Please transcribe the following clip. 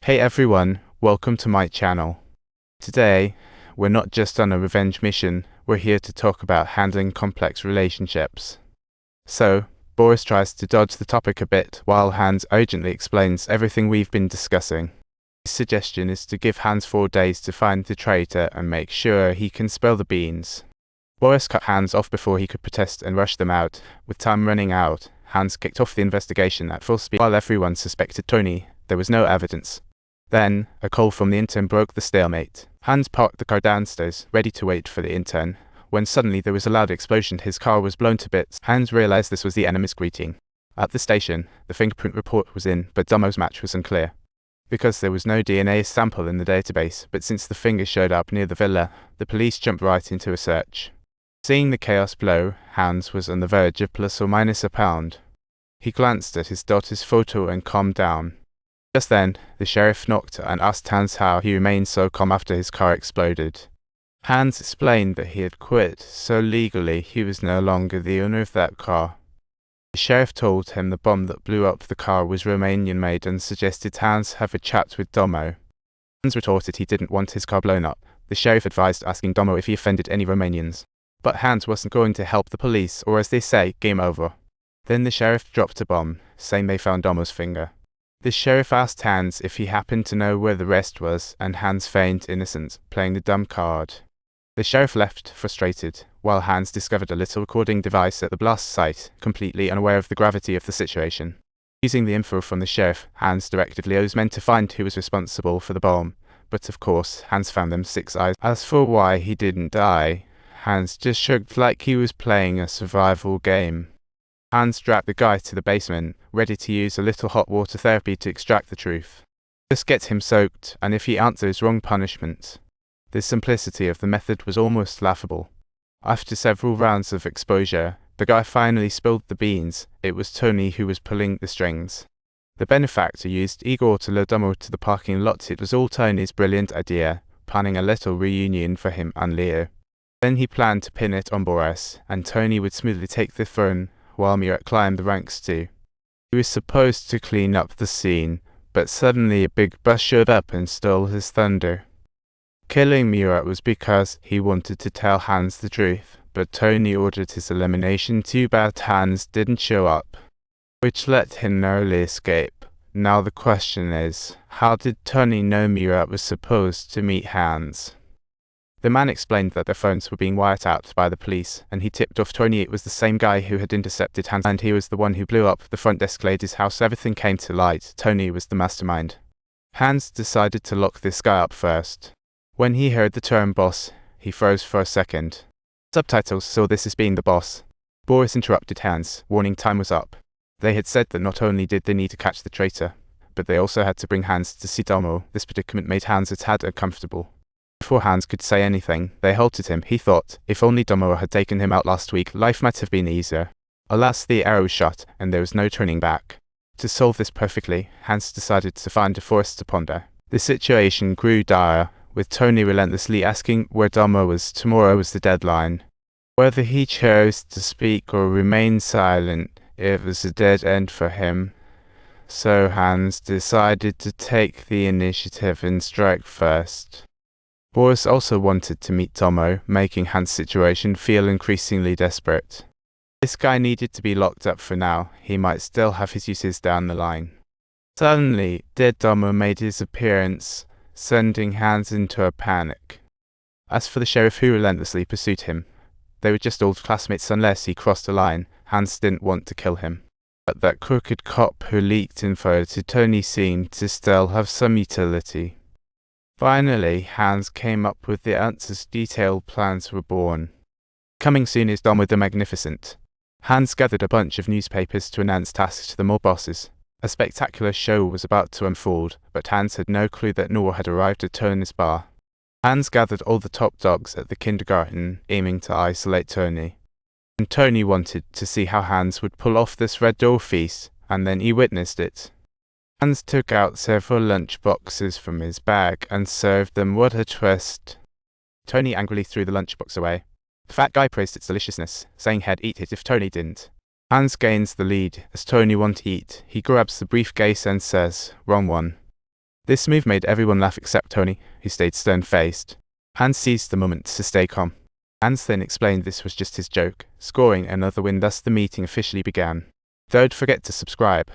Hey everyone, welcome to my channel. Today, we're not just on a revenge mission, we're here to talk about handling complex relationships. So, Boris tries to dodge the topic a bit while Hans urgently explains everything we've been discussing. His suggestion is to give Hans 4 days to find the traitor and make sure he can spill the beans. Boris cut Hans off before he could protest and rushed them out. With time running out, Hans kicked off the investigation at full speed while everyone suspected Tony. There was no evidence. Then, a call from the intern broke the stalemate. Hans parked the car downstairs, ready to wait for the intern, when suddenly there was a loud explosion. His car was blown to bits. Hans realized this was the enemy's greeting. At the station, the fingerprint report was in, but Domo's match was unclear. Because there was no DNA sample in the database, but since the finger showed up near the villa, the police jumped right into a search. Seeing the chaos below, Hans was on the verge of plus or minus a pound. He glanced at his daughter's photo and calmed down. Just then, the sheriff knocked and asked Hans how he remained so calm after his car exploded. Hans explained that he had quit, so legally he was no longer the owner of that car. The sheriff told him the bomb that blew up the car was Romanian-made and suggested Hans have a chat with Domo. Hans retorted he didn't want his car blown up. The sheriff advised asking Domo if he offended any Romanians. But Hans wasn't going to help the police, or as they say, game over. Then the sheriff dropped a bomb, saying they found Domo's finger. The sheriff asked Hans if he happened to know where the rest was, and Hans feigned innocence, playing the dumb card. The sheriff left, frustrated, while Hans discovered a little recording device at the blast site, completely unaware of the gravity of the situation. Using the info from the sheriff, Hans directed Leo's men to find who was responsible for the bomb, but of course, Hans found them 6 eyes. As for why he didn't die, Hans just shrugged like he was playing a survival game. Hans dragged the guy to the basement, ready to use a little hot water therapy to extract the truth. Just get him soaked, and if he answers, wrong punishment. The simplicity of the method was almost laughable. After several rounds of exposure, the guy finally spilled the beans. It was Tony who was pulling the strings. The benefactor used Igor to lure Domo to the parking lot. It was all Tony's brilliant idea, planning a little reunion for him and Leo. Then he planned to pin it on Boris, and Tony would smoothly take the throne, while Murat climbed the ranks too. He was supposed to clean up the scene, but suddenly a big bus showed up and stole his thunder. Killing Murat was because he wanted to tell Hans the truth, but Tony ordered his elimination. Too bad Hans didn't show up, which let him narrowly escape. Now the question is, how did Tony know Murat was supposed to meet Hans? The man explained that their phones were being wiretapped by the police, and he tipped off Tony it was the same guy who had intercepted Hans, and he was the one who blew up the front desk lady's house. Everything came to light. Tony was the mastermind. Hans decided to lock this guy up first. When he heard the term boss, he froze for a second. Subtitles saw this as being the boss. Boris interrupted Hans, warning time was up. They had said that not only did they need to catch the traitor, but they also had to bring Hans to see Domo. This predicament made Hans a tad uncomfortable. Before Hans could say anything, they halted him. He thought, if only Domo had taken him out last week, life might have been easier. Alas, the arrow was shot, and there was no turning back. To solve this perfectly, Hans decided to find a forest to ponder. The situation grew dire, with Tony relentlessly asking where Domo was. Tomorrow was the deadline. Whether he chose to speak or remain silent, it was a dead end for him. So Hans decided to take the initiative and strike first. Boris also wanted to meet Domo, making Hans' situation feel increasingly desperate. This guy needed to be locked up for now. He might still have his uses down the line. Suddenly, dead Domo made his appearance, sending Hans into a panic. As for the sheriff who relentlessly pursued him, they were just old classmates unless he crossed a line. Hans didn't want to kill him. But that crooked cop who leaked info to Tony seemed to still have some utility. Finally, Hans came up with the answers. Detailed plans were born. Coming soon is Domo the Magnificent. Hans gathered a bunch of newspapers to announce tasks to the mob bosses. A spectacular show was about to unfold, but Hans had no clue that Noor had arrived at Tony's bar. Hans gathered all the top dogs at the kindergarten, aiming to isolate Tony. And Tony wanted to see how Hans would pull off this Red Door feast, and then he witnessed it. Hans took out several lunch boxes from his bag and served them. What a twist. Tony angrily threw the lunchbox away. The fat guy praised its deliciousness, saying he'd eat it if Tony didn't. Hans gains the lead as Tony won't eat. He grabs the briefcase and says, "Wrong one." This move made everyone laugh except Tony, who stayed stern-faced. Hans seized the moment to stay calm. Hans then explained this was just his joke, scoring another win, thus the meeting officially began. Don't forget to subscribe.